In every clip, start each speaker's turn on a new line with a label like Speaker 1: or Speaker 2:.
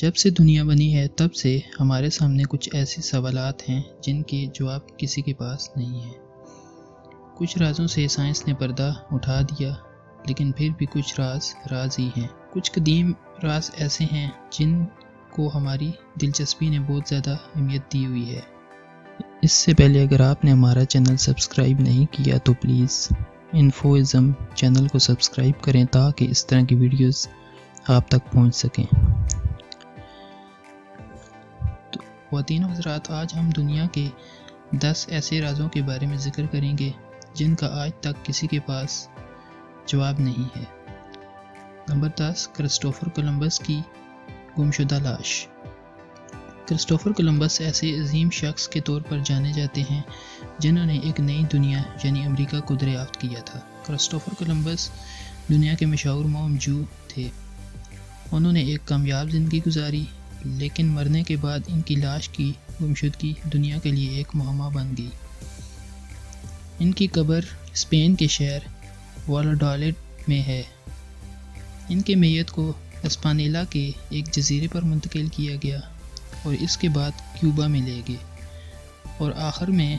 Speaker 1: جب سے دنیا بنی ہے تب سے ہمارے سامنے کچھ ایسے سوالات ہیں جن کے جواب کسی کے پاس نہیں ہے۔ کچھ رازوں سے سائنس نے پردہ اٹھا دیا، لیکن پھر بھی کچھ راز ہی ہیں۔ کچھ قدیم راز ایسے ہیں جن کو ہماری دلچسپی نے بہت زیادہ اہمیت دی ہوئی ہے۔ اس سے پہلے اگر آپ نے ہمارا چینل سبسکرائب نہیں کیا تو پلیز انفوازم چینل کو سبسکرائب کریں تاکہ اس طرح کی ویڈیوز آپ تک پہنچ سکیں۔ تو خواتین و حضرات، آج ہم دنیا کے 10 ایسے رازوں کے بارے میں ذکر کریں گے جن کا آج تک کسی کے پاس جواب نہیں ہے۔ نمبر 10، کرسٹوفر کولمبس کی گمشدہ لاش۔ کرسٹوفر کولمبس ایسے عظیم شخص کے طور پر جانے جاتے ہیں جنہوں نے ایک نئی دنیا یعنی امریکہ کو دریافت کیا تھا۔ کرسٹوفر کولمبس دنیا کے مشہور مہمجو تھے۔ انہوں نے ایک کامیاب زندگی گزاری، لیکن مرنے کے بعد ان کی لاش کی گمشدگی دنیا کے لیے ایک معمہ بن گئی۔ ان کی قبر اسپین کے شہر والاڈولڈ میں ہے۔ ان کے میت کو اسپانیلا کے ایک جزیرے پر منتقل کیا گیا اور اس کے بعد کیوبا میں لے گئے، اور آخر میں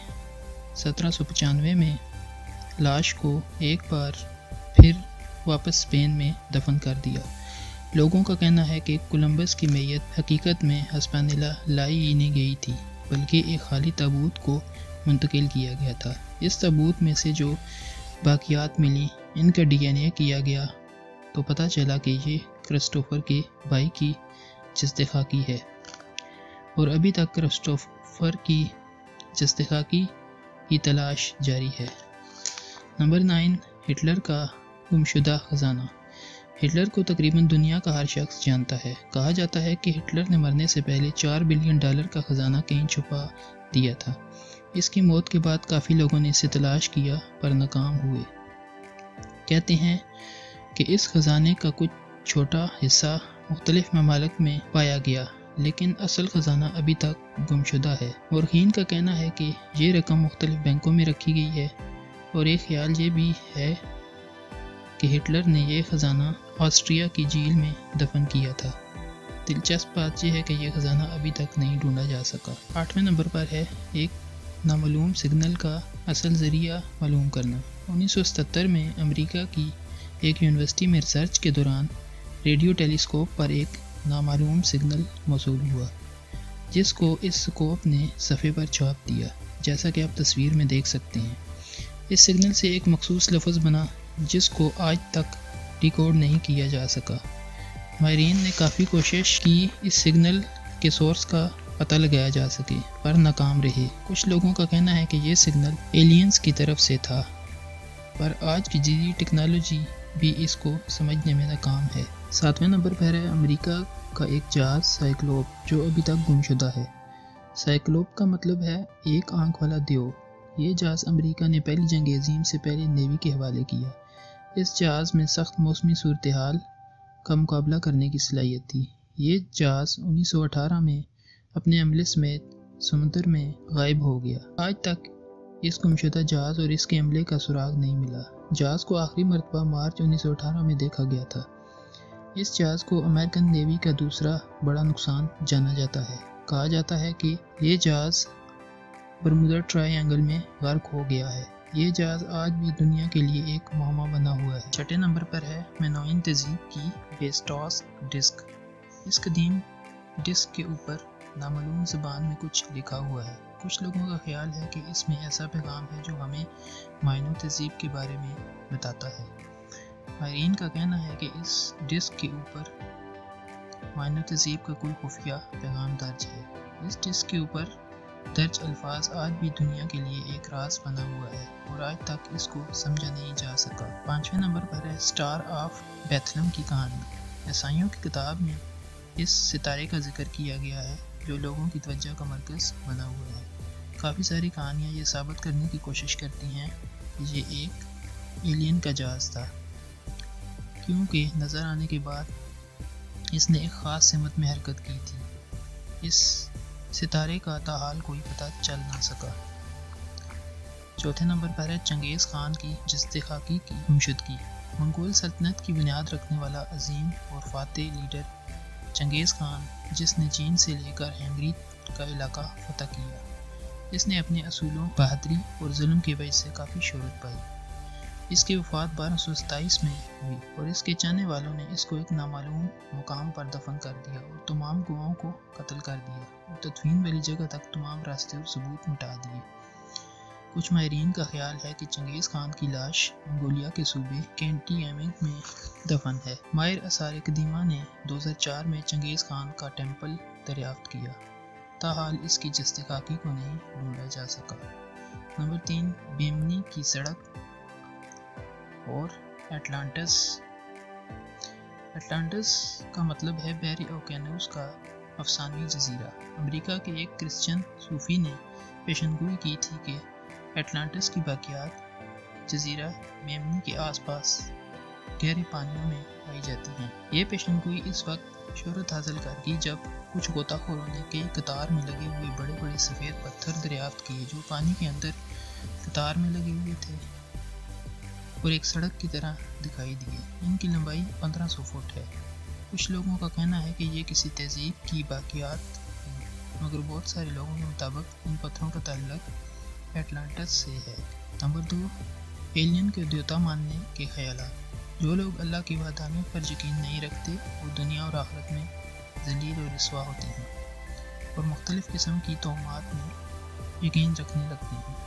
Speaker 1: 1795 میں لاش کو ایک بار پھر واپس اسپین میں دفن کر دیا۔ لوگوں کا کہنا ہے کہ کولمبس کی میت حقیقت میں اسپانیلا لائی ہی نہیں گئی تھی، بلکہ ایک خالی تابوت کو منتقل کیا گیا تھا۔ اس تابوت میں سے جو باقیات ملی، ان کا ڈی این اے کیا گیا تو پتہ چلا کہ یہ کرسٹوفر کے بھائی کی جسد خاکی ہے، اور ابھی تک کرسٹوفر کی جسد خاکی کی تلاش جاری ہے۔ نمبر 9، ہٹلر کا گمشدہ خزانہ۔ ہٹلر کو تقریباً دنیا کا ہر شخص جانتا ہے۔ کہا جاتا ہے کہ ہٹلر نے مرنے سے پہلے $4 بلین کا خزانہ کہیں چھپا دیا تھا۔ اس کی موت کے بعد کافی لوگوں نے اسے تلاش کیا پر ناکام ہوئے۔ کہتے ہیں کہ اس خزانے کا کچھ چھوٹا حصہ مختلف ممالک میں پایا گیا، لیکن اصل خزانہ ابھی تک گمشدہ ہے۔ مورخین کا کہنا ہے کہ یہ رقم مختلف بینکوں میں رکھی گئی ہے، اور ایک خیال یہ بھی ہے کہ ہٹلر نے یہ خزانہ آسٹریا کی جھیل میں دفن کیا تھا۔ دلچسپ بات یہ ہے کہ یہ خزانہ ابھی تک نہیں ڈھونڈا جا سکا۔ 8ویں نمبر پر ہے ایک نامعلوم سگنل کا اصل ذریعہ معلوم کرنا۔ 1977 میں امریکہ کی ایک یونیورسٹی میں ریسرچ کے دوران ریڈیو ٹیلیسکوپ پر ایک نامعلوم سگنل موصول ہوا، جس کو اس اسکوپ نے صفحے پر چھاپ دیا، جیسا کہ آپ تصویر میں دیکھ سکتے ہیں۔ اس سگنل سے ایک مخصوص لفظ بنا جس کو آج تک ڈیکوڈ نہیں کیا جا سکا۔ ماہرین نے کافی کوشش کی اس سگنل کے سورس کا پتہ لگایا جا سکے، پر ناکام رہے۔ کچھ لوگوں کا کہنا ہے کہ یہ سگنل ایلینز کی طرف سے تھا، پر آج کی جدید ٹیکنالوجی بھی اس کو سمجھنے میں ناکام ہے۔ 7ویں نمبر پر ہے امریکہ کا ایک جہاز سائیکلوپ جو ابھی تک گمشدہ ہے۔ سائیکلوپ کا مطلب ہے ایک آنکھ والا دیو۔ یہ جہاز امریکہ نے پہلی جنگ عظیم سے پہلے نیوی کے حوالے کیا۔ اس جہاز میں سخت موسمی صورتحال کا مقابلہ کرنے کی صلاحیت تھی۔ یہ جہاز 1918 میں اپنے عملے سمیت سمندر میں غائب ہو گیا۔ آج تک اس گمشدہ جہاز اور اس کے عملے کا سراغ نہیں ملا۔ جہاز کو آخری مرتبہ مارچ 1918 میں دیکھا گیا تھا۔ اس جہاز کو امریکن نیوی کا دوسرا بڑا نقصان جانا جاتا ہے۔ کہا جاتا ہے کہ یہ جہاز برمودا ٹرائی اینگل میں غرق ہو گیا ہے۔ یہ جہاز آج بھی دنیا کے لیے ایک معمہ بنا ہوا ہے۔ 6 نمبر پر ہے مینوئن تہذیب کی بیسٹاس ڈسک۔ اس قدیم ڈسک کے اوپر نامعلوم زبان میں کچھ لکھا ہوا ہے۔ کچھ لوگوں کا خیال ہے کہ اس میں ایسا پیغام ہے جو ہمیں مائنو تہذیب کے بارے میں بتاتا ہے۔ ماہرین کا کہنا ہے کہ اس ڈسک کے اوپر مائنو تہذیب کا کوئی خفیہ پیغام درج ہے۔ اس ڈسک کے اوپر درج الفاظ آج بھی دنیا کے لیے ایک راز بنا ہوا ہے، اور آج تک اس کو سمجھا نہیں جا سکا۔ 5ویں نمبر پر ہے سٹار آف بیتھلہم کی کہانی۔ عیسائیوں کی کتاب میں اس ستارے کا ذکر کیا گیا ہے جو لوگوں کی توجہ کا مرکز بنا ہوا ہے۔ کافی ساری کہانیاں یہ ثابت کرنے کی کوشش کرتی ہیں کہ یہ ایک ایلین کا جہاز تھا، کیونکہ نظر آنے کے بعد اس نے ایک خاص سمت میں حرکت کی تھی۔ اس ستارے کا تاحال کوئی پتہ چل نہ سکا۔ 4 نمبر پر ہے چنگیز خان کی جسد خاکی کی گمشدگی۔ منگول سلطنت کی بنیاد رکھنے والا عظیم اور فاتح لیڈر چنگیز خان، جس نے چین سے لے کر ہنگری کا علاقہ فتح کیا، اس نے اپنے اصولوں، بہادری اور ظلم کی وجہ سے کافی شہرت پائی۔ اس کی وفات 1227 میں ہوئی اور اس کے چاہنے والوں نے اس کو ایک نامعلوم مقام پر دفن کر دیا اور تمام گواہوں کو قتل کر دیا اور تدفین والی جگہ تک تمام راستے اور ثبوت مٹا دیے۔ کچھ ماہرین کا خیال ہے کہ چنگیز خان کی لاش منگولیا کے صوبے کینٹی ایمنگ میں دفن ہے۔ ماہر آثار قدیمہ نے 2004 میں چنگیز خان کا ٹیمپل دریافت کیا، تاحال اس کی جسد خاکی کو نہیں ڈھونڈا جا سکا۔ نمبر 3، بیمنی کی سڑک اور اٹلانٹس۔ اٹلانٹس کا مطلب ہے بحری اوقیانوس کا افسانوی جزیرہ۔ امریکہ کے ایک کرسچن صوفی نے پیشنگوئی کی تھی کہ اٹلانٹس کی باقیات جزیرہ بیمنی کے آس پاس گہرے پانیوں میں پائی جاتی ہیں۔ یہ پیشنگوئی اس وقت شہرت حاصل کر گئی جب کچھ غوطہ خوروں نے کئی قطار میں لگے ہوئے بڑے بڑے سفید پتھر دریافت کیے جو پانی کے اندر قطار میں لگے ہوئے تھے اور ایک سڑک کی طرح دکھائی دیے۔ ان کی لمبائی 1500 فٹ ہے۔ کچھ لوگوں کا کہنا ہے کہ یہ کسی تہذیب کی باقیات ہیں، مگر بہت سارے لوگوں کے مطابق ان پتھروں کا تعلق اٹلانٹس سے ہے۔ نمبر 2، ایلین کے دیوتا ماننے کے خیالات۔ جو لوگ اللہ کی وحدانیت پر یقین نہیں رکھتے وہ دنیا اور آخرت میں ذلیل اور رسوا ہوتے ہیں اور مختلف قسم کی توہمات میں یقین رکھنے لگتے ہیں۔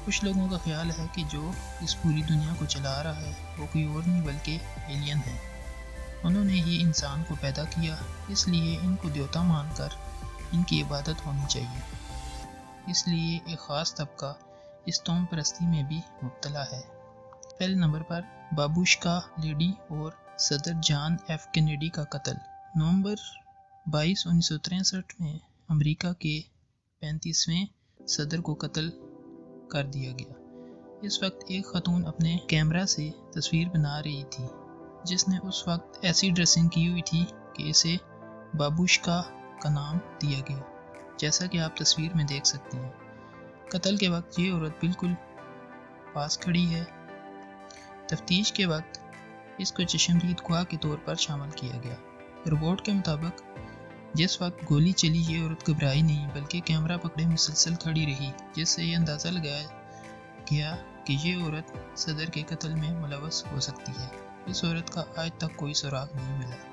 Speaker 1: کچھ لوگوں کا خیال ہے کہ جو اس پوری دنیا کو چلا رہا ہے وہ کوئی اور نہیں بلکہ ایلین ہے۔ انہوں نے ہی انسان کو پیدا کیا، اس لیے ان کو دیوتا مان کر ان کی عبادت ہونی چاہیے۔ اس لیے ایک خاص طبقہ اس توہم پرستی میں بھی مبتلا ہے۔ پہلے نمبر پر بابوشکا لیڈی اور صدر جان ایف کینیڈی کا قتل۔ نومبر 22، 1963 میں امریکہ کے 35ویں صدر کو قتل کر دیا گیا۔ اس وقت ایک خاتون اپنے کیمرہ سے تصویر بنا رہی تھی جس نے اس وقت ایسی ڈریسنگ کی ہوئی تھی کہ اسے بابوشکا کا نام دیا گیا، جیسا کہ آپ تصویر میں دیکھ سکتے ہیں۔ قتل کے وقت یہ عورت بالکل پاس کھڑی ہے۔ تفتیش کے وقت اس کو چشمدید گواہ کے طور پر شامل کیا گیا۔ رپورٹ کے مطابق جس وقت گولی چلی یہ عورت گھبرائی نہیں بلکہ کیمرہ پکڑے مسلسل کھڑی رہی، جس سے یہ اندازہ لگایا گیا کہ یہ عورت صدر کے قتل میں ملوث ہو سکتی ہے۔ اس عورت کا آج تک کوئی سراغ نہیں ملا۔